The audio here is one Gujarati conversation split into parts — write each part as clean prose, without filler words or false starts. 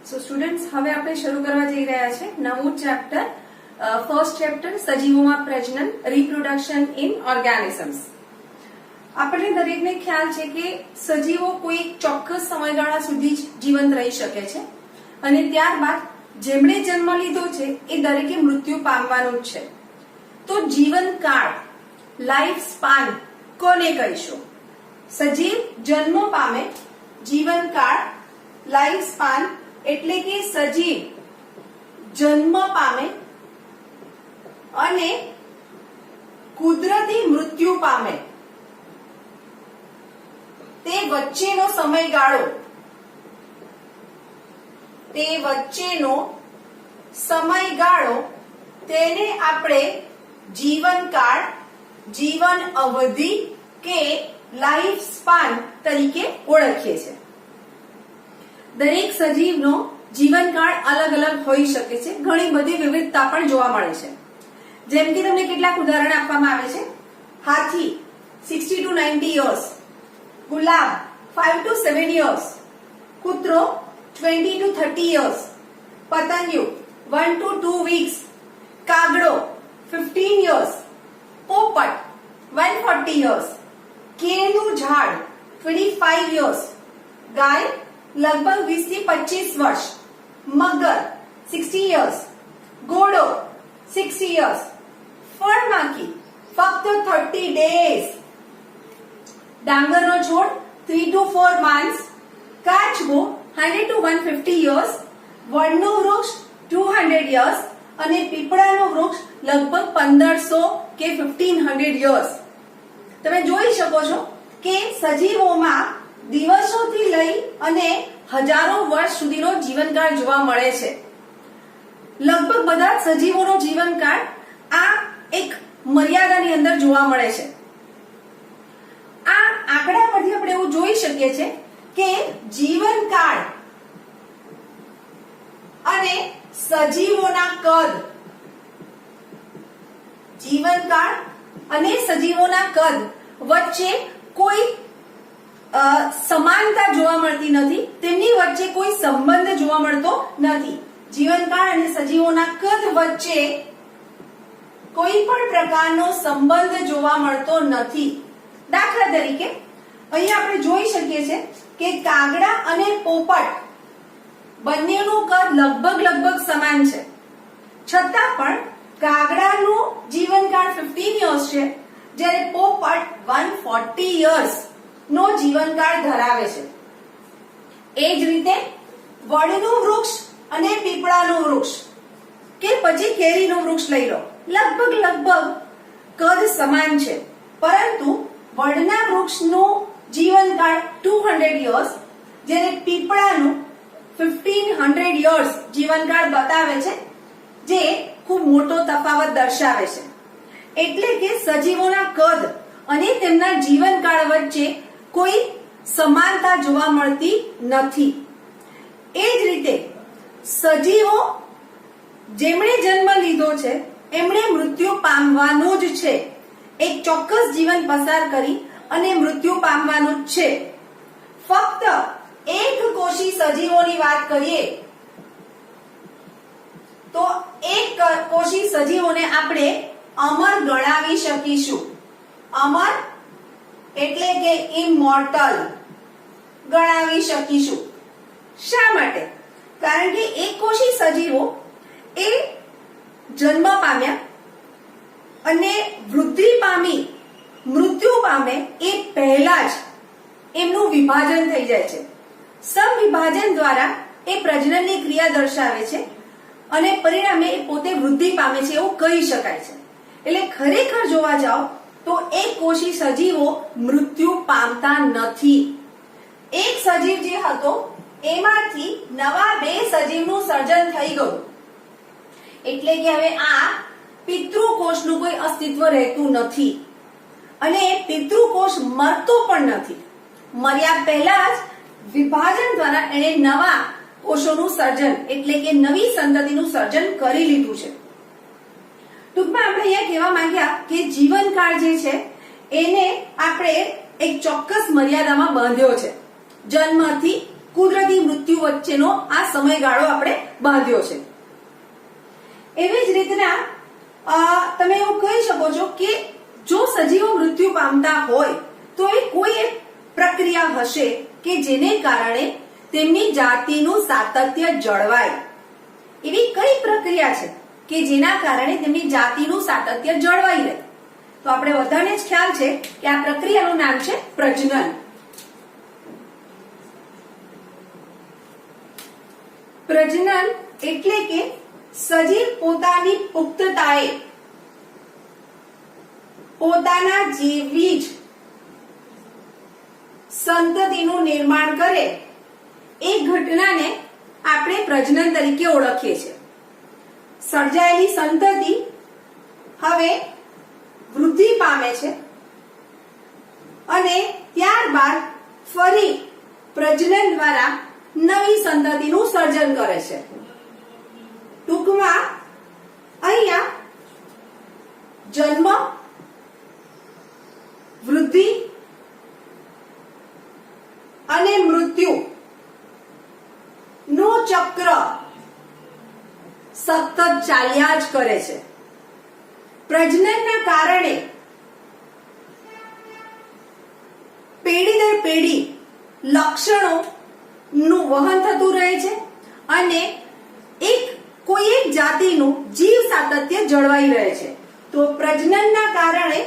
સો સ્ટુડન્ટ્સ, હવે આપણે શરૂ કરવા જઈ રહ્યા છે નવું ચેપ્ટર, ફર્સ્ટ ચેપ્ટર સજીવોમાં પ્રજનન, રિપ્રોડક્શન ઇન ઓર્ગેનિઝમ્સ. આપણે દરેકને ખ્યાલ છે કે સજીવો કોઈ ચોક્કસ સમયગાળા સુધી જ જીવંત રહી શકે છે અને ત્યારબાદ જેમણે જન્મ લીધો છે એ દરેકે મૃત્યુ પામવાનું જ છે. તો જીવનકાળ, લાઈફ સ્પાન કોને કહીશું? સજીવ જન્મ પામે, જીવનકાળ, લાઈફ સ્પાન એટલે કે સજીવ જન્મ પામે અને કુદરતી મૃત્યુ પામે તે વચ્ચેનો સમયગાળો તેને આપણે જીવનકાળ, જીવન અવધિ કે લાઈફ સ્પાન તરીકે ઓળખીએ છીએ. દરેક સજીવનો જીવનકાળ અલગ અલગ હોઈ શકે છે. ઘણી બધી વિવિધતા પણ જોવા મળે છે. જેમ કે તમને કેટલાક ઉદાહરણ આપવામાં આવે છે. હાથી 60 to 90 years, gulab 5 to 7 years, કૂતરો 20 to 30 years, પતંગિયું 1 to 2 weeks, કાગડો 15 years, પોપટ 140 years, કેળનું ઝાડ 25 years, ગાય લગભગ 20 થી 25 વર્ષ, મગર 60 years, ઘોડો 60 years, ફળમાખી ફક્ત 30 days, ડાંગરનો છોડ 3 to 4 months, કાચબો 100 to 150 years, વડનું વૃક્ષ 200 years અને પીપળાનું વૃક્ષ લગભગ 1500 કે 1500 years. તમે જોઈ શકો છો કે સજીવોમાં દિવસોથી લઈ અને હજારો વર્ષ સુધીનો જીવનકાળ જોવા મળે છે. લગભગ બધા જ સજીવોનો જીવનકાળ આ એક મર્યાદાની અંદર જોવા મળે છે. આ આંકડા પરથી આપણે એવું જોઈ શકીએ છીએ કે જીવનકાળ અને સજીવોના કદ, જીવનકાળ અને સજીવોના કદ વચ્ચે કોઈ સમાનતા જોવા મળતી નથી. તેમની વચ્ચે કોઈ સંબંધ જોવા મળતો નથી. જીવનકાળ અને સજીવોના કદ વચ્ચે કોઈ પણ પ્રકારનો સંબંધ જોવા મળતો નથી. દાખલા તરીકે અહીં આપણે જોઈ શકીએ છીએ કે કાગડા અને પોપટ બંનેનું કદ લગભગ સમાન છે. છતાં પણ કાગડાનું જીવનકાળ 15 years છે, જ્યારે પોપટ 140 years નો જીવનકાળ ધરાવે છે. એ જ રીતે વડનું વૃક્ષ અને પીપળાનું વૃક્ષ કે પછી કેરીનું વૃક્ષ લઈ લો, લગભગ કદ સમાન છે, પરંતુ વડના વૃક્ષનું જીવનકાળ 200 years, જ્યારે પીપળાનું 1500 years જીવનકાળ બતાવે છે, જે ખૂબ મોટો તફાવત દર્શાવે છે. એટલે કે સજીવોના કદ અને તેમના જીવનકાળ વચ્ચે કોઈ સમાનતા જોવા મળતી નથી. એ જ રીતે સજીવો જેમણે જન્મ લીધો છે એમણે મૃત્યુ પામવાનું જ છે. એક ચોક્કસ જીવન પસાર કરી અને મૃત્યુ પામવાનું જ છે. ફક્ત એક કોષી સજીવોની વાત કરીએ તો એક કોષી સજીવોને આપણે અમર ગણાવી શકીશું. અમર એટલે કે ઇમોર્ટલ ગણાવી શકીશું. શા માટે? કારણ કે એક કોષી સજીવો એ જન્મ પામ્યા અને વૃદ્ધિ પામી મૃત્યુ પામે એ પહેલા જ એમનું વિભાજન થઈ જાય છે. સમવિભાજન દ્વારા એ પ્રજનનની ક્રિયા દર્શાવે છે અને પરિણામે એ પોતે વૃદ્ધિ પામે છે એવું કહી શકાય છે. એટલે ખરેખર જોવા જાઓ તો એક કોષી સજીવો મૃત્યુ પામતા નથી. એક સજીવ જે હતો એમાંથી નવા 2 સજીવનું સર્જન થઈ ગયું. એટલે કે હવે આ પિતૃકોષનું કોઈ અસ્તિત્વ રહેતું નથી અને પિતૃકોષ મરતો પણ નથી. મર્યા પહેલા જ વિભાજન દ્વારા એણે નવા કોષોનું સર્જન એટલે કે નવી સંતતિનું સર્જન કરી લીધું છે. ટૂંકમાં આપણે અહીંયા કહેવા માંગ્યા કે જીવનકાળ જે છે એને આપણે એક ચોક્કસ મર્યાદામાં બાંધ્યો છે. જન્મથી કુદરતી મૃત્યુ વચ્ચેનો આ સમયગાળો આપણે બાંધ્યો છે. એવી જ રીતના તમે એવું કહી શકો છો કે જો સજીવો મૃત્યુ પામતા હોય તો એ કોઈ એક પ્રક્રિયા હશે કે જેને કારણે તેમની જાતિનું સાતત્ય જળવાય. એવી કઈ પ્રક્રિયા છે કે જેના કારણે તેમની જાતિનું સાતત્ય જળવાઈ રહે? તો આપણે બધાને જ ખ્યાલ છે કે આ પ્રક્રિયાનું નામ છે પ્રજનન. પ્રજનન એટલે કે સજીવ પોતાની પુખ્તતાએ પોતાના જેવી જ સંતતિનું નિર્માણ કરે એ ઘટનાને આપણે પ્રજનન તરીકે ઓળખીએ છીએ. સર્જાયેલી સંતતિ હવે વૃદ્ધિ પામે છે અને ત્યારબાદ ફરી પ્રજનન દ્વારા નવી સંતતિનું સર્જન કરે છે. ટૂંકમાં અહીંયા જન્મ, વૃદ્ધિ અને મૃત્યુ નું ચક્ર સતત ચાલ્યા જ કરે છે. પ્રજનનના કારણે પેઢી દર પેઢી લક્ષણો નું વહન થતું રહે છે અને કોઈ એક જાતિનું જીવ સાતત્ય જળવાઈ રહે છે. તો પ્રજનનના કારણે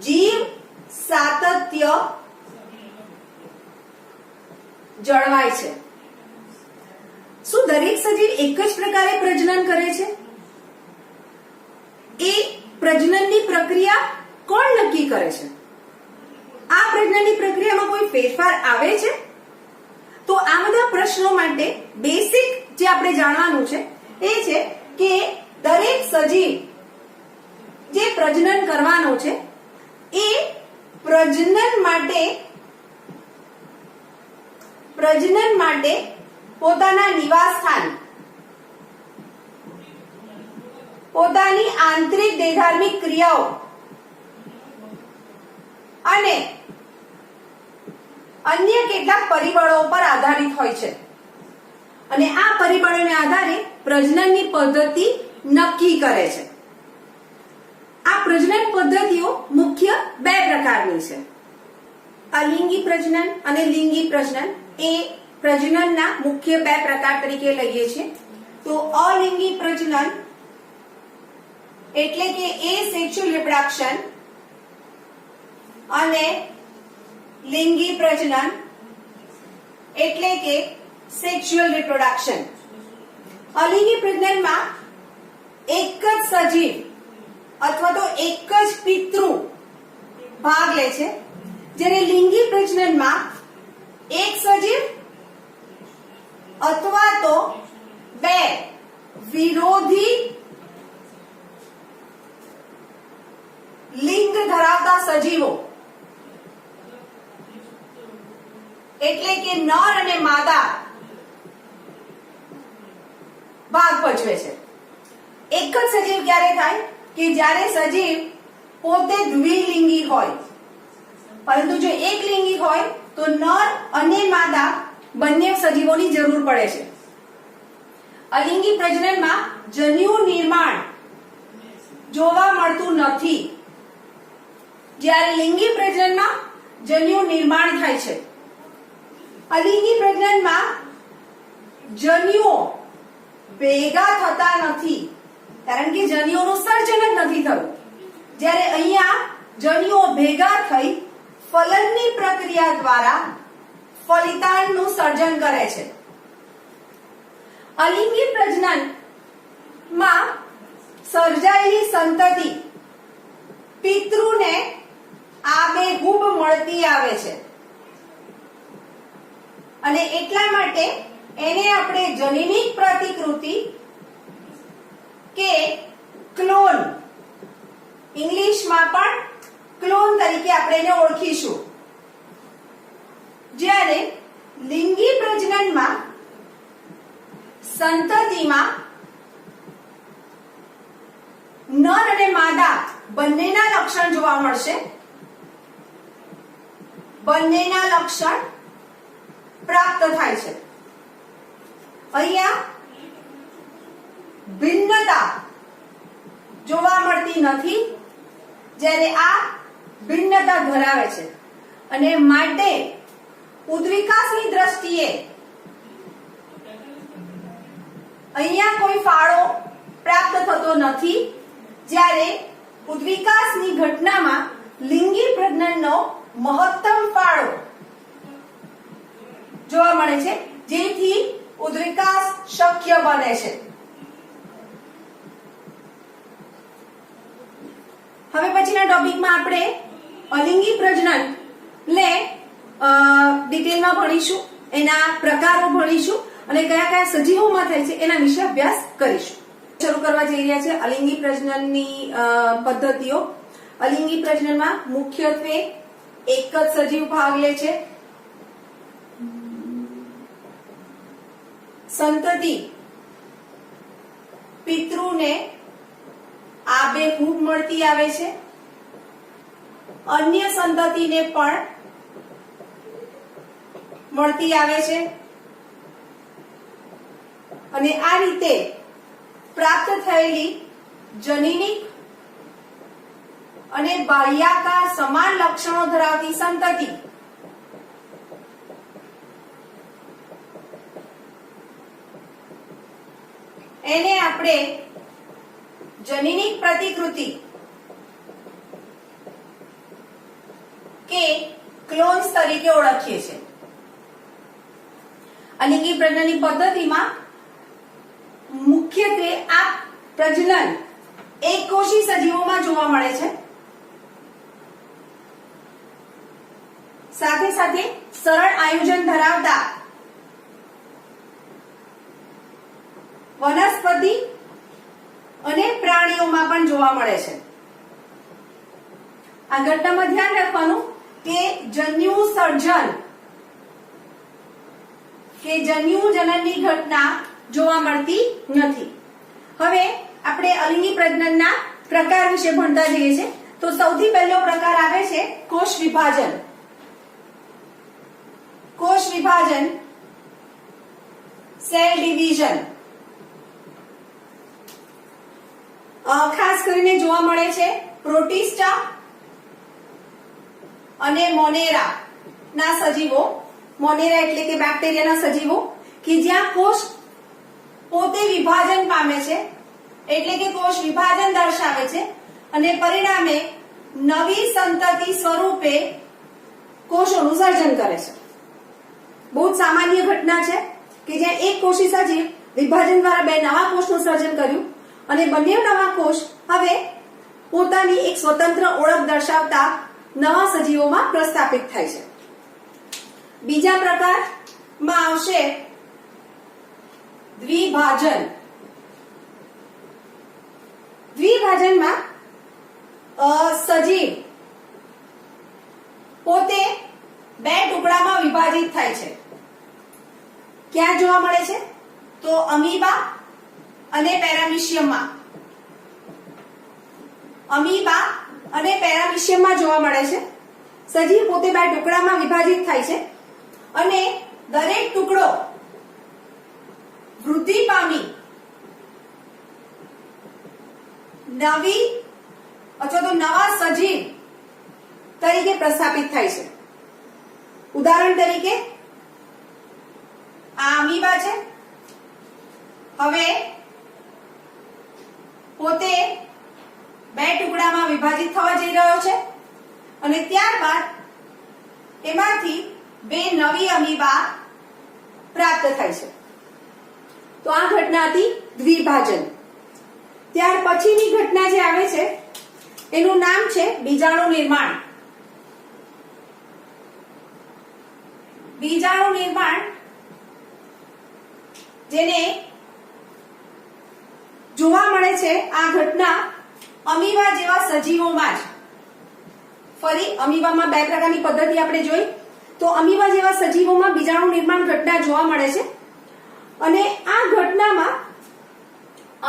જીવ સાતત્ય જળવાય છે. શું દરેક સજીવ એક જ પ્રકારે પ્રજનન કરે છે? એ પ્રજનનની પ્રક્રિયા કોણ નક્કી કરે છે? આ પ્રજનનની પ્રક્રિયામાં કોઈ ફેરફાર આવે છે? તો આ બધા પ્રશ્નો માટે બેસિક જે આપણે જાણવાનું છે એ છે કે દરેક સજીવ જે પ્રજનન કરવાનો છે એ પ્રજનન માટે પોતાના નિવાસ સ્થાન, પોતાની આંતરિક દેહધાર્મિક ક્રિયાઓ અને અન્ય કેટલાક પરિબળો પર આધારિત હોય છે અને આ પરિબળોને આધારે પ્રજનનની પદ્ધતિ નક્કી કરે છે. આ પ્રજનન પદ્ધતિઓ મુખ્ય બે પ્રકારની છે. અલિંગી પ્રજનન અને લિંગી પ્રજનન એ પ્રજનનના મુખ્ય બે પ્રકાર તરીકે લઈએ છીએ. તો અલિંગી પ્રજનન એટલે કે એસેક્સ્યુઅલ રિપ્રોડક્શન અને લિંગી પ્રજનન એટલે કે સેક્સ્યુઅલ રિપ્રોડક્શન. અલિંગી પ્રજનનમાં એક જ સજીવ અથવા તો એક જ પિતૃ ભાગ લે છે, જ્યારે લિંગી પ્રજનનમાં એક સજીવ અથવા તો બે વિરોધી લિંગ ધરાવતા સજીવો એટલે કે નર અને માદા ભાગ ભજવે છે. એક જ સજીવ ક્યારે થાય કે જ્યારે સજીવ પોતે દ્વિલિંગી હોય, પરંતુ જો એકલિંગી હોય તો નર અને માદા બંને સજીવોની જરૂર પડે છે. અલિંગી પ્રજનનમાં જન્યુ નિર્માણ જોવા મળતું નથી, જ્યારે લિંગી પ્રજનનમાં જન્યુ નિર્માણ થાય છે. અલિંગી પ્રજનનમાં જન્યુઓ ભેગા થતા નથી કારણ કે જન્યુઓનું સર્જન જ નથી થયું, જ્યારે અહીંયા જન્યુઓ ભેગા થઈ ફલનની પ્રક્રિયા દ્વારા ફલિતાંડનું સર્જન કરે છે. અલિંગી પ્રજનનમાં સર્જાયેલી સંતતિ પિતૃને આબેહૂબ મળતી આવે છે અને એટલા માટે એને આપણે જનીનિક પ્રતિકૃતિ કે ક્લોન, ઇંગ્લિશમાં પણ ક્લોન તરીકે આપણે એને ઓળખીશું. જ્યારે લિંગી પ્રજનનમાં સંતતિમાં નર અને માદા બંનેના લક્ષણ જોવા મળશે. બંનેના લક્ષણ પ્રાપ્ત થાય છે. અહીંયા ભિન્નતા જોવા મળતી નથી, જ્યારે આ ભિન્નતા ધરાવે છે અને માટે ઉદ્વિકાસની દ્રષ્ટિએ અહીંયા કોઈ ફાળો પ્રાપ્ત થતો નથી, જ્યારે ઉદ્વિકાસની ઘટનામાં લિંગી પ્રજનનનો મહત્તમ ફાળો જોવા મળે છે, જેથી ઉદ્વિકાસ શક્ય બને છે. હવે પછીના ટોપિકમાં આપણે અલિંગી પ્રજનન ને ડિટેલમાં ભણીશું, એના પ્રકારો ભણીશું અને કયા કયા સજીવોમાં થાય છે એના વિશે અભ્યાસ કરીશું. શરૂ કરવા જઈ રહ્યા છે અલિંગી પ્રજનનની પદ્ધતિઓ. અલિંગી પ્રજનનમાં મુખ્યત્વે એક જ સજીવ ભાગ લે છે. સંતતિ પિતૃને આબેહૂબ મળતી આવે છે, અન્ય સંતતિને પણ મળતી આવે છે અને આ રીતે પ્રાપ્ત થયેલી જનીનિક અને બાહ્યાકાર સમાન લક્ષણો ધરાવતી સંતતિ એને આપણે જનીનિક પ્રતિકૃતિ કે ક્લોન્સ તરીકે ઓળખીએ છીએ. અલિંગી પ્રજનનની પદ્ધતિમાં મુખ્યત્વે આ પ્રજનન એકકોષી સજીવોમાં જોવા મળે છે. સાથે સાથે સરળ આયોજન ધરાવતા વનસ્પતિ અને પ્રાણીઓમાં પણ જોવા મળે છે. આ ઘટનામાં ધ્યાન રાખવાનું કે જન્યુ સર્જન કે જન્યુ જનનની ઘટના જોવા મળતી નથી. હવે આપણે અલિંગી પ્રજનનના પ્રકાર વિશે ભણતા જઈએ છીએ. તો સૌથી પહેલો પ્રકાર આવે છે કોષ વિભાજન. કોષ વિભાજન, સેલ ડિવિઝન, ખાસ કરીને જોવા મળે છે પ્રોટિસ્ટા અને મોનેરા ના સજીવો. મોનેરા એટલે કે બેક્ટેરિયાના સજીવો કે જ્યાં કોષ પોતે વિભાજન પામે છે, એટલે કે કોષ વિભાજન દર્શાવે છે અને પરિણામે નવી સંતતિ સ્વરૂપે કોષોનું સર્જન કરે છે. બહુ જ સામાન્ય ઘટના છે કે જ્યાં એક કોષી સજીવ વિભાજન દ્વારા બે નવા કોષનું સર્જન કર્યું અને બંને નવા કોષ હવે પોતાની એક સ્વતંત્ર ઓળખ દર્શાવતા નવા સજીવોમાં પ્રસ્થાપિત થાય છે. બીજા પ્રકારમાં આવશે દ્વિભાજન. દ્વિભાજનમાં સજીવ પોતે બે ટુકડામાં વિભાજિત થાય છે. ક્યાં જોવા મળે છે? તો અમીબા અને પેરામીશિયમમાં. અમીબા અને પેરામીશિયમમાં જોવા મળે છે. સજીવ પોતે બે ટુકડામાં વિભાજિત થાય છે અને દરેક ટુકડો વૃદ્ધિ પામી નવી અથવા તો નવા સજીવ તરીકે પ્રસ્થાપિત થાય છે. ઉદાહરણ તરીકે આ અમીબા છે, હવે પોતે બે ટુકડામાં વિભાજિત થવા જઈ રહ્યો છે અને ત્યારબાદ એમાંથી બે નવી અમીબા પ્રાપ્ત થાય છે. તો આ ઘટના હતી દ્વિભાજન. ત્યાર પછીની ઘટના જે આવે છે એનું નામ છે બીજાણુ નિર્માણ. બીજાણુ નિર્માણ જેને જોવા મળે છે આ ઘટના અમીબા જેવા સજીવોમાં જ. ફરી અમીબામાં બે પ્રકારની પદ્ધતિ આપણે જોઈ. તો અમીબા જેવા સજીવોમાં બીજાણુ નિર્માણ ઘટના જોવા મળે છે અને આ ઘટનામાં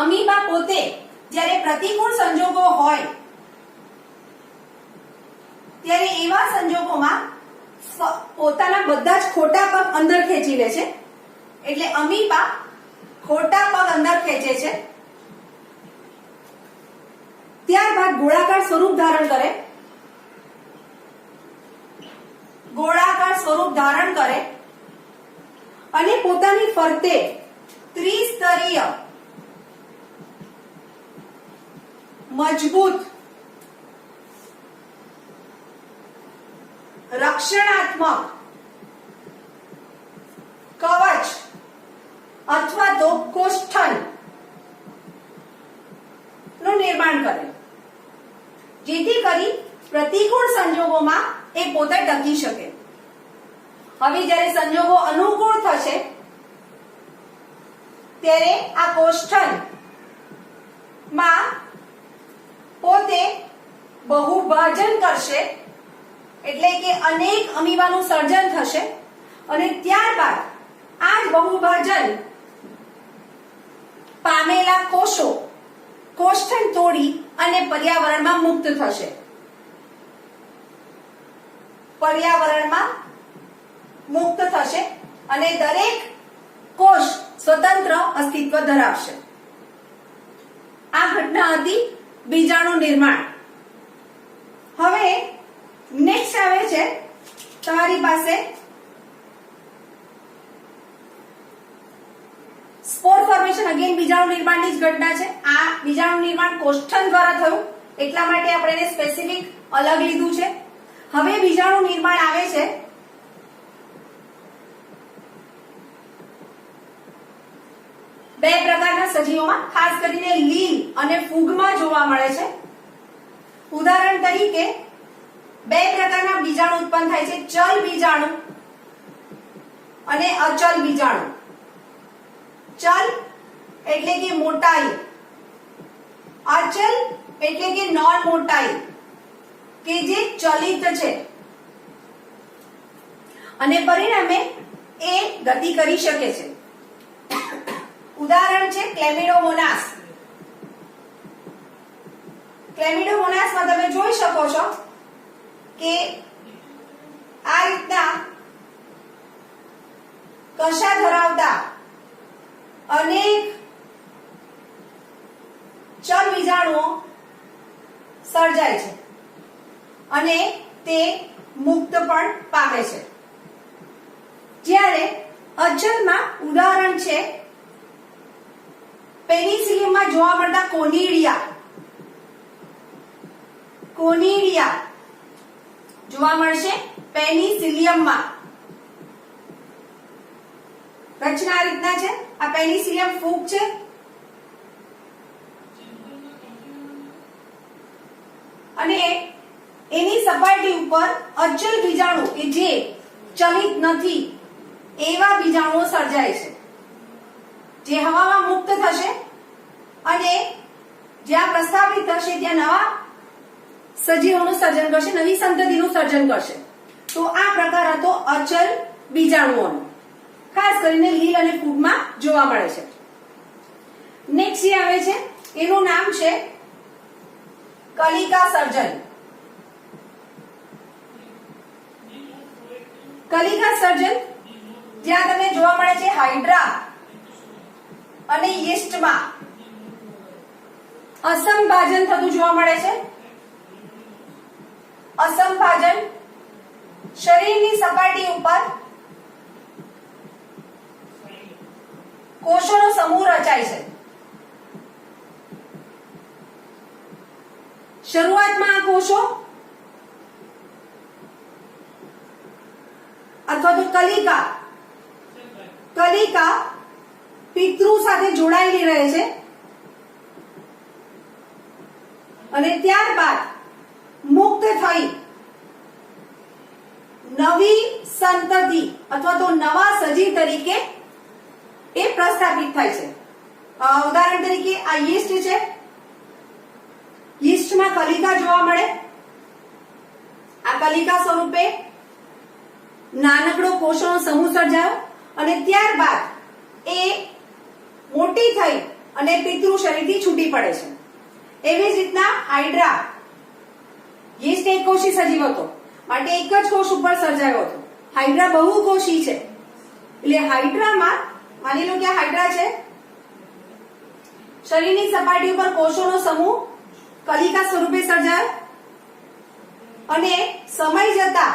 અમીબા પોતે જ્યારે પ્રતિકૂળ સંજોગો હોય ત્યારે એવા સંજોગોમાં પોતાના બધા જ ખોટા પગ અંદર ખેંચી લે છે. એટલે અમીબા ખોટા પગ અંદર ખેંચે છે, ત્યારબાદ ગોળાકાર સ્વરૂપ ધારણ કરે, ગોળાકાર સ્વરૂપ ધારણ કરે અને પોતાની ફરતે ત્રિસ્તરીય મજબૂત રક્ષણાત્મક કવચ અથવા તો કોષ્ઠન નું નિર્માણ કરે, જેથી કરી પ્રતિકૂળ સંજોગોમાં એ પોતે ટકી શકે. હવે જ્યારે સંજોગો અનુકૂળ થશે ત્યારે આ કોષ્ઠન માં પોતે બહુભાજન કરશે, એટલે કે અનેક અમીબાનું સર્જન થશે અને ત્યારબાદ આ જ બહુભાજન પામેલા કોષો કોષ્ઠન તોડી અને પર્યાવરણમાં મુક્ત થશે, પર્યાવરણમાં મુક્ત થશે અને દરેક કોષ સ્વતંત્ર અસ્તિત્વ ધરાવશે. આ ઘટના હતી બીજાણુ નિર્માણ. હવે નેક્સ્ટ આવે છે તમારી પાસે સ્પોર ફોર્મેશન. અગેન બીજાણુ નિર્માણની જ ઘટના છે. આ બીજાણુ નિર્માણ કોષ્ઠન દ્વારા થયું એટલા માટે આપણે એને સ્પેસિફિક અલગ લીધું છે. હવે બીજાણુ નિર્માણ આવે છે બે પ્રકારના સજીવોમાં, ખાસ કરીને લીલ અને ફૂગમાં જોવા મળે છે. ઉદાહરણ તરીકે બે પ્રકારના બીજાણુ ઉત્પન્ન થાય છે, ચલ બીજાણુ અને અચલ બીજાણુ. ચલ એટલે કે મોટાઈ, અચલ એટલે કે નોન મોટાઈ, કે જે ચલિત છે અને પરિણામે એ ગતિ કરી શકે છે. ઉદાહરણ છે ક્લેમિડોમોનાસ. ક્લેમિડોમોનાસમાં તમે જોઈ શકો છો કે આ રીતના કશા ધરાવતા અનેક ચલ બીજાણુઓ સર્જાય છે અને તે મુક્ત પણ પામે છે. જ્યારે અચલમાં ઉદાહરણ છે પેનિસિલિયમમાં જોવા મળતા કોનિડિયા. કોનિડિયા જોવા મળશે પેનિસિલિયમમાં. રચના આ રીતના છે. આ પેનિસિલિયમ ફૂગ છે અને એની સપાટી ઉપર અચલ બીજાણુ કે જે ચલિત નથી એવા બીજાણુઓ સર્જાય છે, જે હવામાં મુક્ત થશે અને જ્યાં પ્રસ્થાપિત થશે ત્યાં નવા સજીવોનું સર્જન કરશે, નવી સંતતિનું સર્જન કરશે. તો આ પ્રકાર હતો અચલ બીજાણુઓનો, ખાસ કરીને લીલ અને ફૂગમાં જોવા મળે છે. નેક્સ્ટ જે આવે છે એનું નામ છે કલિકા સર્જન. કલિકા સર્જન જ્યાં તમને જોવા મળે છે હાઇડ્રા અને યીસ્ટમાં અસમભાજન થતું જોવા મળે છે. અસમભાજન શરીરની સપાટી ઉપર કોષોનો સમૂહ રચાય છે. શરૂઆતમાં આ કોષો અથવા તો કલિકા પિતૃ સાથે જોડાયેલી રહે છે અને ત્યારબાદ મુક્ત થઈ નવી સંતતિ અથવા તો નવા સજીવ તરીકે એ પ્રસ્થાપિત થાય છે. ઉદાહરણ તરીકે આ યીસ્ટ છે. યીસ્ટમાં કલિકા જોવા મળે. આ કલિકા સ્વરૂપે નાનકડો કોષોનો સમૂહ સર્જાયો અને ત્યારબાદ એ મોટી થઈ અને પિતૃ શરીરથી છૂટી પડે છે. એવી જ રીતના હાઇડ્રા, યીસ્ટ એક કોષી સજીવ હતો માટે એક જ કોષ ઉપર સર્જાયો હતો. હાઇડ્રા બહુકોષી છે એટલે હાઇડ્રામાં માની લો કે હાઇડ્રા છે શરીરની સપાટી ઉપર કોષોનો સમૂહ કલિકા સ્વરૂપે સર્જાય અને સમય જતા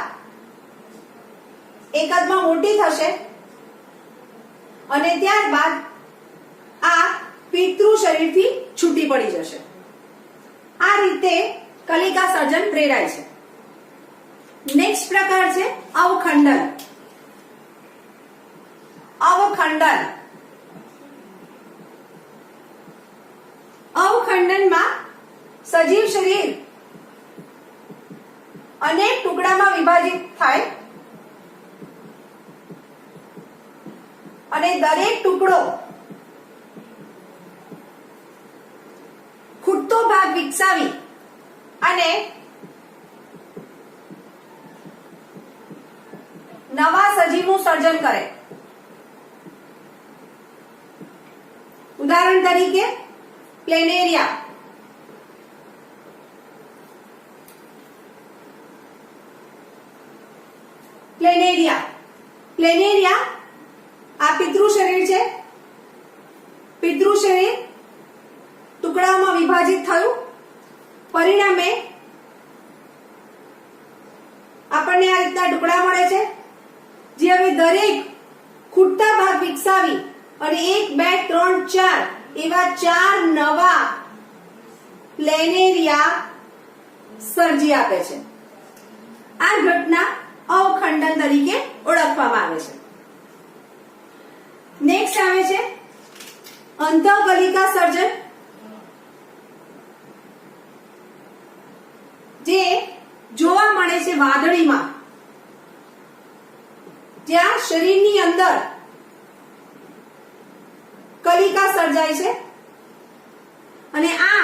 એકદમાં મોટી થશે અને ત્યારબાદ આ પિતૃ શરીરથી છૂટી પડી જશે. આ રીતે કલિકા સર્જન પ્રેરાય છે. નેક્સ્ટ પ્રકાર છે અવખંડન. અવખંડન અવખંડનમાં સજીવ શરીર અનેક ટુકડામાં વિભાજિત થાય અને દરેક ટુકડો ખૂટતો ભાગ વિકસાવી અને નવા સજીવનું સર્જન કરે. ઉદાહરણ તરીકે પ્લેનેરિયા. પ્લેનેરિયા આ પિતૃ શરીર છે. પિતૃ શરીર ટુકડાઓમાં વિભાજિત થયું, પરિણામે આપણને આ રીતના ટુકડા મળે છે, જે હવે દરેક ખૂટતા ભાગ વિકસાવી અને 1 2 3 4 એવા 4 નવા પ્લેનેરિયા સર્જી આપે છે. આ ઘટના અવખંડન તરીકે ઓળખવામાં આવે છે. નેક્સ્ટ આવે છે અંતઃકલિકા સર્જન, જે જોવા મળે છે વાદળીમાં, જ્યાં શરીરની અંદર કલિકા સર્જાય છે અને આ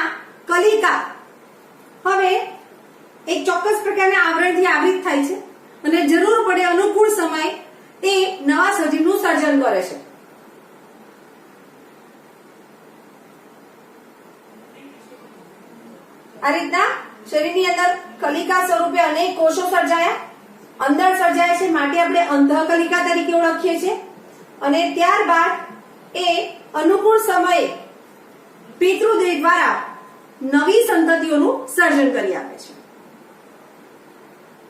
કલિકા હવે એક ચોક્કસ પ્રકારના આવરણથી આવૃત થાય છે અને જરૂર પડે અનુકૂળ સમય એ નવા સજીવનું સર્જન કરે છે. આ રીતના શરીરની અંદર કલિકા સ્વરૂપે અનેક કોષો સર્જાયા, અંદર સર્જાય છે, માટે આપણે અંતઃકલિકા તરીકે ઓળખીએ છીએ. અને ત્યારબાદ એ અનુકૂળ સમયે પિતૃદેહ દ્વારા નવી સંતતિઓનું સર્જન કરી આપે છે.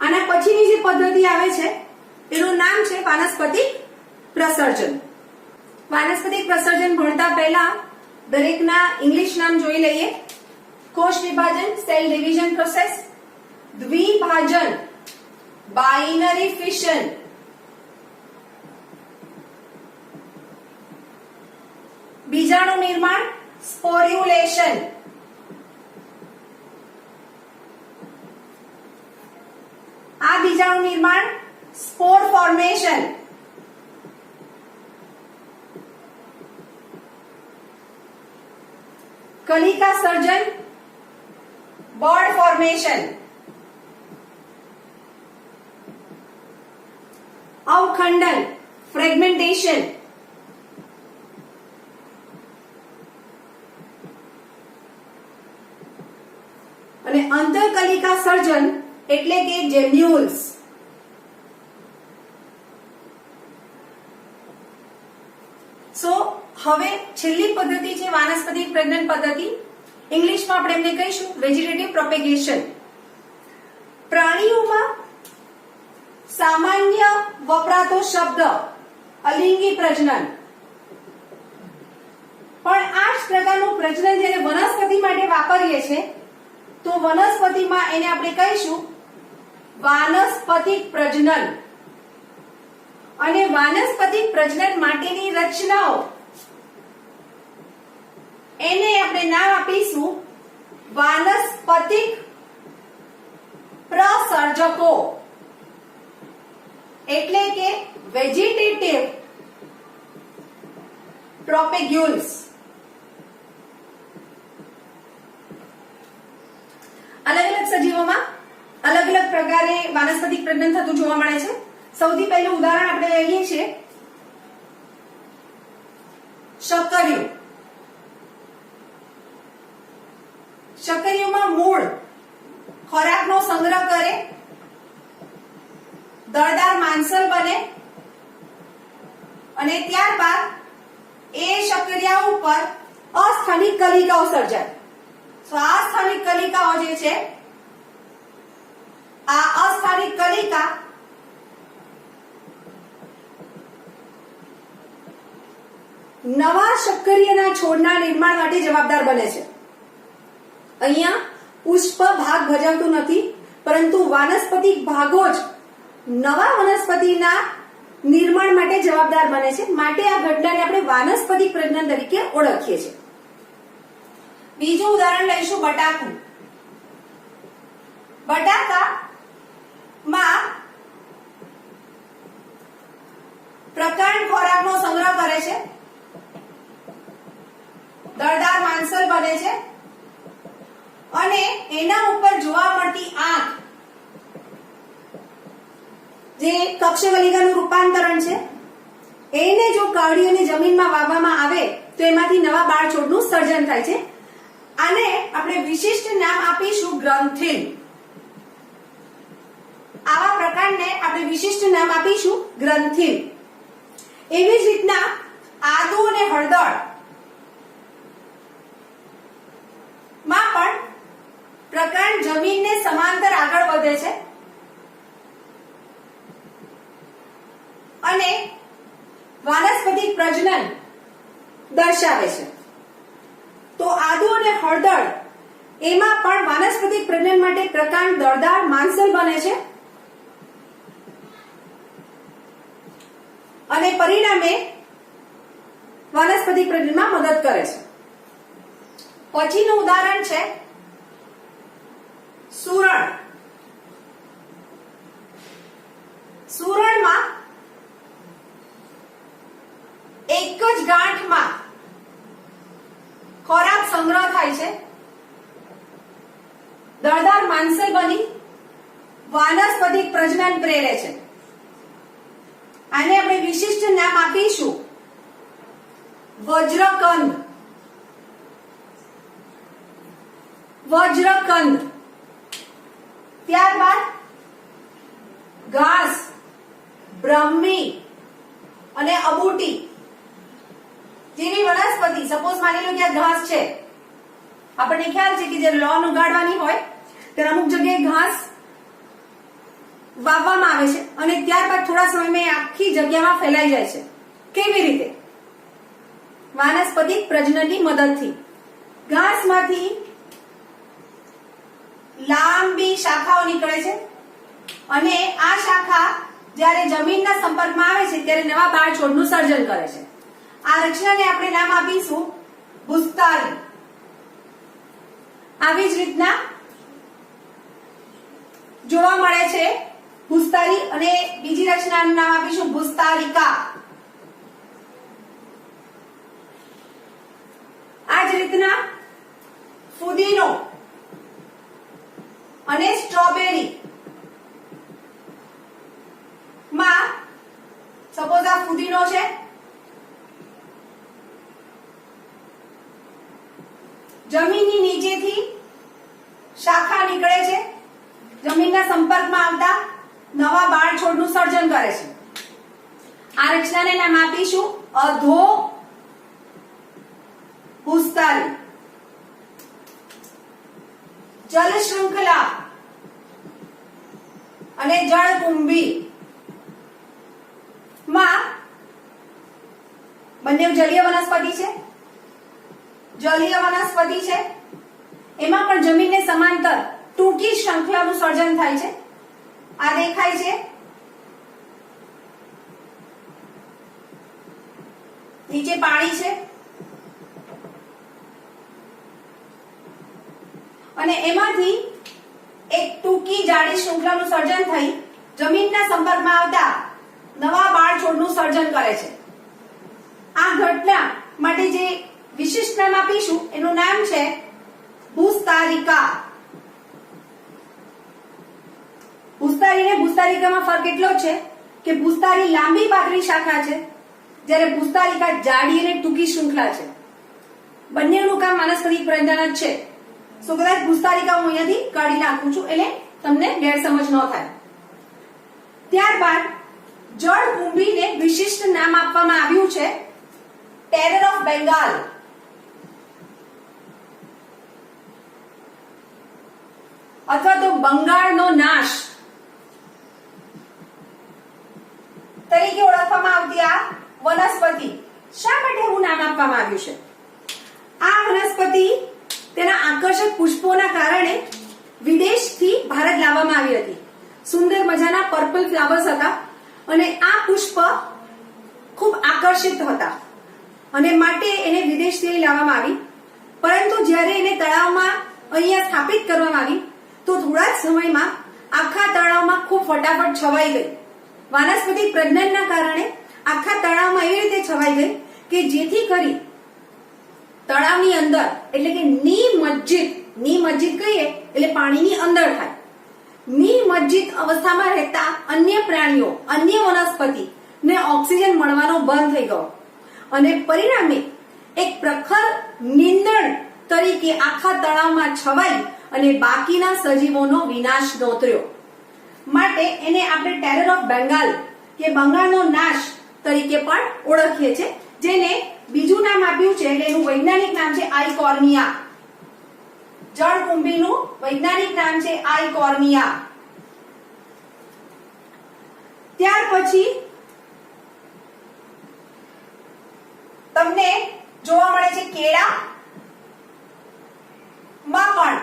આના પછીની જે પદ્ધતિ આવે છે એનું નામ છે વાનસ્પતિક પ્રસર્જન. વાનસ્પતિક પ્રસર્જન ભણતા પહેલા દરેકના ઇંગ્લિશ નામ જોઈ લઈએ. કોષ વિભાજન, સેલ ડિવિઝન પ્રોસેસ. દ્વિભાજન, બાઇનરી ફિશન. બીજાણુ નિર્માણ, સ્પોર્યુલેશન. આ બીજાણુ નિર્માણ, સ્પોર ફોર્મેશન. કલિકા સર્જન, બર્ડ ફોર્મેશન. અવખંડન, ફ્રેગમેન્ટેશન. અને અંતઃકલિકા સર્જન એટલે કે જેમ્યુલ્સ. સો હવે છેલ્લી પદ્ધતિ છે વાનસ્પતિક પ્રજનન પદ્ધતિ. ઇંગ્લિશમાં આપણે એમને કહીશું વેજીટેટિવ પ્રોપેગેશન. પ્રાણીઓમાં સામાન્ય વપરાતો શબ્દ અલિંગી પ્રજનન, પણ આ જ પ્રકારનું પ્રજનન જ્યારે વનસ્પતિ માટે વાપરીએ છીએ તો વનસ્પતિમાં એને આપણે કહીશું વાનસ્પતિક પ્રજનન. અને વાનસ્પતિક પ્રજનન માટેની રચનાઓ એને આપણે નામ આપીશું વાનસ્પતિક પ્રસર્જકો, એટલે કે વેજીટેટિવ પ્રોપેગ્યુલ્સ. અલગ અલગ સજીવોમાં અલગ અલગ પ્રકારે વાનસ્પતિક પ્રજનન થતું જોવા મળે છે. સૌથી પહેલું ઉદાહરણ આપણે લઈએ છીએ શકરિયું. શકરિયુંમાં મૂળ ખોરાકનો સંગ્રહ કરે, દળદાર માંસલ બને અને ત્યારબાદ એ શકરિયા ઉપર અસ્થાનિક કલિકાઓ સર્જાય. તો આ સ્થાનિક કલિકાઓ જે છે, આ અસ્થાનિક કલિકા નવા શક્કરીયના છોડના નિર્માણ માટે જવાબદાર બને છે. અહીંયા પુષ્પ ભાગ ભજવતું નથી, પરંતુ વાનસ્પતિક ભાગો જ નવા વનસ્પતિના નિર્માણ માટે જવાબદાર બને છે. માટે આ ઘટનાને આપણે વાનસ્પતિક પ્રજનન તરીકે ઓળખીએ છીએ. બીજું ઉદાહરણ લઈશું બટાકું. બટાકામાં પ્રકાંડ ખોરાકનો સંગ્રહ કરે છે, દળદાર માંસલ બને છે અને એના ઉપર જોવા મળતી આંખ જે કક્ષવલિકાનું રૂપાંતરણ છે, એને જો કાઢી અને જમીનમાં વાવવામાં આવે તો એમાંથી નવા બાળ છોડનું સર્જન થાય છે. આને આપણે વિશિષ્ટ નામ આપીશું ગ્રંથિલ. આવા પ્રકારને આપણે વિશિષ્ટ નામ આપીશું ગ્રંથિલ. એવી જ રીતના આદુ અને હળદર માં પણ પ્રકાંડ જમીનને સમાંતર આગળ વધે છે અને વાનસ્પતિક પ્રજનન દર્શાવે છે. તો આદુ અને હળદર એમાં પણ વાનસ્પતિક પ્રજનન માટે પ્રકાંડ દળદાર માંસલ બને છે અને પરિણામે વાનસ્પતિક પ્રજનનમાં મદદ કરે છે. પછીનું ઉદાહરણ છે સુરણ. સુરણમાં એક જ ગાંઠમાં ખોરાક સંગ્રહ થાય છે, દળદાર માંસલ બની વાનસ્પતિક પ્રજનન પ્રેરે છે. આને આપણે વિશિષ્ટ નામ આપીશું વજ્રકંદ. વજ્રકંદ. ત્યારબાદ ઘાસ, બ્રહ્મી અને અબૂટી જેવી વનસ્પતિ. સપોઝ માની લો કે આ ઘાસ છે, આપણને ખ્યાલ છે કે જે લોન ઉગાડવાની હોય ત્યારે અમુક જગ્યાએ ઘાસ વાવવામાં આવે છે અને ત્યારબાદ થોડા સમયમાં આખી જગ્યામાં ફેલાઈ જાય છે. કેવી રીતે? વાનસ્પતિક પ્રજનનની મદદથી. ઘાસમાંથી લાંબી શાખાઓ નીકળે છે અને આ શાખા જ્યારે જમીનના સંપર્કમાં આવે છે ત્યારે નવા બાળ છોડનું સર્જન કરે છે. આ રચનાને આપણે નામ આપીશું ભૂસ્તારી. આવી જ રીતના જોવા મળે છે ભૂસ્તારી અને બીજી રચનાનું નામ આપીશું ભૂસ્તારિકા. આ જ રીતના ફુદીનો અને સ્ટ્રોબેરી માં સપોઝ આ ફુદીનો છે, જમીનની નીચેથી શાખા નીકળે છે, જમીનના સંપર્કમાં આવતા નવા બાળ છોડનું સર્જન કરે છે. આ રચનાને નામ આપીશું અધો ભૂસ્તારી. જલ શૃંખલા અને જળકુંભી માં બંને જલીય વનસ્પતિ છે. જલીય વનસ્પતિ છે એમાં પણ જમીનને સમાંતર ટૂંકી શૃંખલાનું સર્જન થાય છે. આ દેખાય છે. નીચે પાણી છે અને એમાંથી એક ટૂંકી જાડી શૃંખલાનું સર્જન થઈ જમીનના સંપર્કમાં આવતા નવા બાળ છોડનું સર્જન કરે છે. આ ઘટના માટે જે વિશિષ્ટ નામ આપીશું એનું નામ છે ભૂસ્તારિકા. ભૂસ્તારી અને ભૂસ્તારિકામાં ફરક એટલો છે કે ભૂસ્તારી લાંબી પાતળી શાખા છે જ્યારે ભૂસ્તારિકા જાડી અને ટૂંકી શૃંખલા છે. બંનેનું કામ વાનસ્પતિક પ્રજનન જ છે. સો કદાચ ભૂસ્તારિકા હું અહીંયાથી કાઢી નાખું છું એટલે તમને ગેરસમજ ન થાય. ત્યારબાદ જળકુંભીને વિશિષ્ટ નામ આપવામાં આવ્યું છે ટેરર ઓફ બેંગાલ. અથવા તો બંગાળનો નાશ તરીકે ઓળખવામાં આવતી આ વનસ્પતિ શા માટે એવું નામ આપવામાં આવ્યું છે? આ વનસ્પતિ તેના આકર્ષક પુષ્પોના કારણે વિદેશથી ભારત લાવવામાં આવી હતી. સુંદર મજાના પર્પલ ફ્લાવર્સ હતા અને આ પુષ્પ ખૂબ આકર્ષિત હતા અને માટે એને વિદેશથી લાવવામાં આવી. પરંતુ જ્યારે એને તળાવમાં અહીંયા સ્થાપિત કરવામાં આવી તો થોડા જ સમયમાં આખા તળાવમાં ખૂબ ફટાફટ છવાઈ ગઈ. વાનસ્પતિક પ્રજનનના કારણે આખા તળાવમાં એવી રીતે છવાઈ ગઈ કે જેથી કરી તળાવની અંદર એટલે કે નિમજ્જિત કહીએ એટલે પાણીની અંદર થાય. નિમજ્જિત અવસ્થામાં રહેતા અન્ય પ્રાણીઓ, અન્ય વનસ્પતિ ને ઓક્સિજન મળવાનો બંધ થઈ ગયો અને પરિણામે એક પ્રખર નીંદણ તરીકે આખા તળાવમાં છવાઈ અને બાકીના સજીવોનો વિનાશ નોતર્યો. માટે એને આપણે ટેરર ઓફ બેંગાલ કે બંગાળનો નાશ તરીકે પણ ઓળખીએ છીએ, જેને બીજું નામ આપ્યું છે એટલે એનું વૈજ્ઞાનિક નામ છે આઇકોર્નિયા. જળકુંભીનું વૈજ્ઞાનિક નામ છે આઇકોર્નિયા. ત્યાર પછી તમને જોવા મળે છે કેળા માં પણ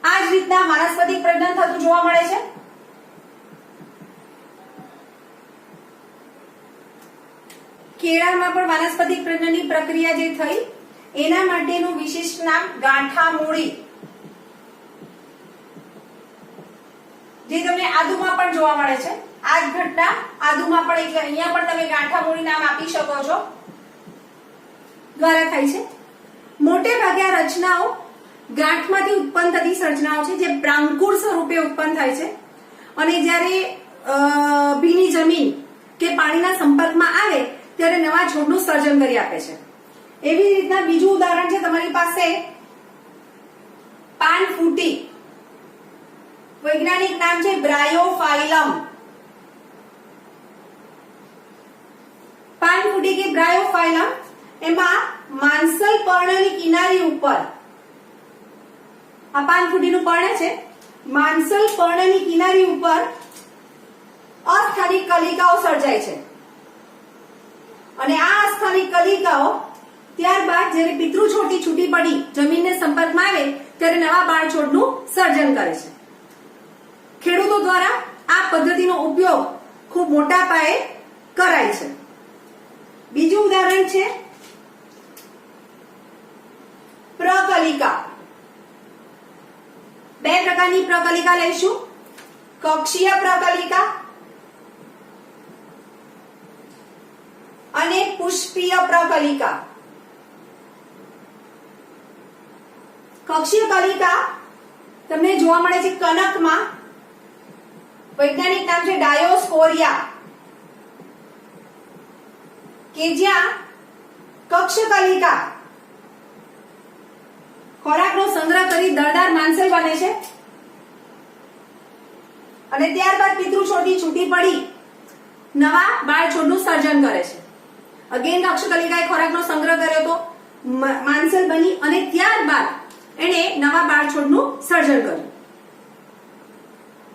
આ જ રીતના વાનસ્પતિક પ્રજનન થતું જોવા મળે છે. કેળામાં પણ વાનસ્પતિક પ્રજનનની પ્રક્રિયા જે થઈ એના માટેનું વિશિષ્ટ નામ ગાંઠામૂળી, જે તમને આદુમાં પણ જોવા મળે છે. આ જ ઘટના આદુમાં પણ એટલે અહીંયા પણ તમે ગાંઠામૂળી નામ આપી શકો છો દ્વારા થાય છે. મોટે ભાગે આ રચનાઓ ગાંઠમાંથી ઉત્પન્ન થતી સર્જનાઓ છે જે પ્રાંકુર સ્વરૂપે ઉત્પન્ન થાય છે અને જ્યારે ભીની જમીન કે પાણીના સંપર્કમાં આવે ત્યારે નવા છોડનું સર્જન કરી આપે છે. એવી રીતના બીજું ઉદાહરણ છે તમારી પાસે પાનફૂટી. વૈજ્ઞાનિક નામ છે બ્રાયોફાઇલમ. પાનફૂટી કે બ્રાયોફાઇલમ એમાં માંસલ પર્ણની કિનારી ઉપર આ પાનફૂટીનું પર્ણ છે. માંસલ પર્ણની કિનારી ઉપર અસ્થાનિક કલિકાઓ સર્જાય છે અને આ અસ્થાનિક કલિકાઓ ત્યારબાદ જ્યારે પિતૃછોડથી છૂટી પડી જમીનને સંપર્કમાં આવે ત્યારે નવા બાળછોડનું સર્જન કરે છે. ખેડૂતો દ્વારા આ પદ્ધતિનો ઉપયોગ ખૂબ મોટા પાયે કરાય છે. બીજું ઉદાહરણ છે પ્રકલિકા. બે પ્રકારની પ્રકલિકા લઈશું, કક્ષીય પ્રકલિકા અને પુષ્પીય પ્રકલિકા. કક્ષીય કલિકા તમને જોવા મળે છે કનકમાં. વૈજ્ઞાનિક નામ છે ડાયોસ્કોરિયા, કે જ્યાં કક્ષકલિકા ખોરાકનો સંગ્રહ કરી દળદાર માંસલ બને છે અને ત્યારબાદ પિતૃછોડથી છૂટી પડી નવા બાળછોડનું સર્જન કરે છે. અગેન કક્ષકલિકાએ ખોરાકનો સંગ્રહ કર્યો તો માંસલ બની અને ત્યારબાદ એને નવા બાળછોડનું સર્જન કર્યું.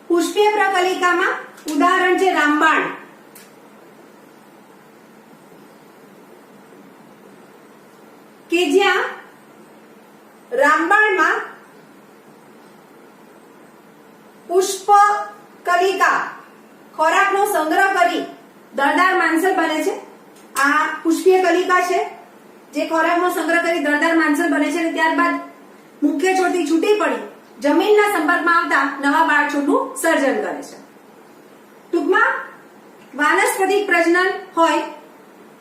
પુષ્પીય પ્રકલિકામાં ઉદાહરણ છે રામબાણ. કે જ્યાં રામબાણમાં પુષ્પ કલિકા ખોરાકનો સંગ્રહ કરી દળદાર માંસલ બને છે. આ પુષ્પીય કલિકા છે જે ખોરાકનો સંગ્રહ કરી દળદાર માંસલ બને છે અને ત્યારબાદ મુખ્ય છોડથી છૂટી પડી જમીનના સંપર્કમાં આવતા નવા બાળછોડનું સર્જન કરે છે. ટૂંકમાં વાનસ્પતિક પ્રજનન હોય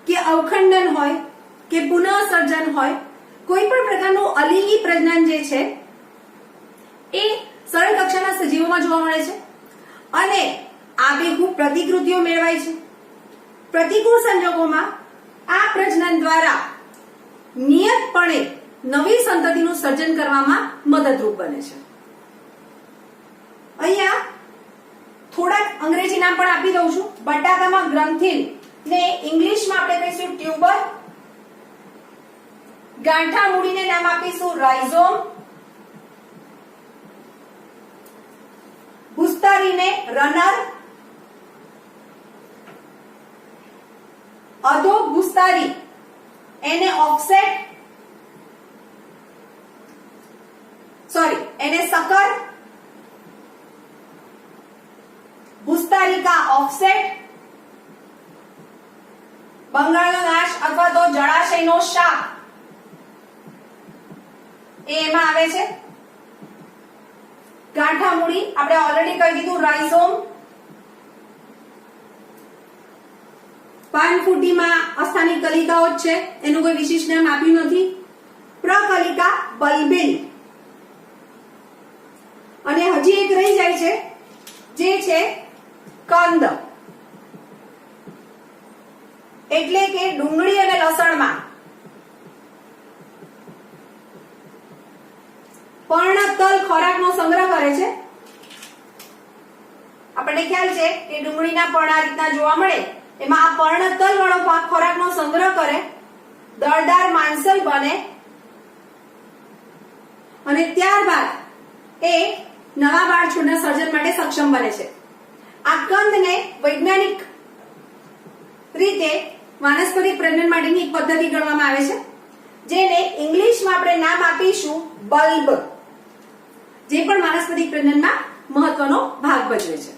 કે અવખંડન હોય કે પુનઃસર્જન હોય, કોઈ પણ પ્રકારનું અલિંગી પ્રજનન જે છે એ સરળ કક્ષાના સજીવોમાં જોવા મળે છે અને આબેહૂબ પ્રતિકૃતિઓ મેળવાય છે. પ્રતિકૂળ સંજોગોમાં આ પ્રજનન દ્વારા નિયતપણે નવી સંતતિનું સર્જન કરવામાં મદદરૂપ બને છે. અહીંયા થોડાક અંગ્રેજી નામ પણ આપી દઉં છું. બટાકામાં ગ્રંથિલ ને ઇંગ્લિશમાં આપણે કહીશું ટ્યુબર. ગાંઠામૂળીને નામ આપીશું રાઇઝોમ. ભૂસ્તરીને રનર, અધોગ ભૂસ્તરી એને ઓફસેટ, એને સકર, ભૂસ્તરિકા ઓફસેટ, બંગાળનો નાશ અથવા તો જળાશયનો શાપ એમાં આવે છે. ગાંઠામૂળી આપણે ઓલરેડી કહી દીધું રાઇઝોમ. પાનફૂટીમાં અસ્થાની કલિકાઓ જ છે, એનું કોઈ વિશેષ નામ આપ્યું નથી. પ્રકલિકા બલ્બિલ. અને હજી એક રહી જાય છે જે છે કંદ, એટલે કે ડુંગળી અને લસણમાં પર્ણતલ ખોરાકનો સંગ્રહ કરે છે. આપણને ખ્યાલ છે કે ડુંગળીના પર્ણ આ રીતના જોવા મળે, એમાં આ પર્ણતલ વાળો ભાગ ખોરાકનો સંગ્રહ કરે, દળદાર માંસલ બને અને ત્યારબાદ એ નવા બાળ છોડના સર્જન માટે સક્ષમ બને છે. આ કંદને વૈજ્ઞાનિક રીતે વાનસ્પતિક પ્રજનન માટેની એક પદ્ધતિ ગણવામાં આવે છે, જેને ઇંગ્લિશમાં આપણે નામ આપીશું બલ્બ, જે પણ વાનસ્પતિક પ્રજનનમાં મહત્વનો ભાગ ભજવે છે.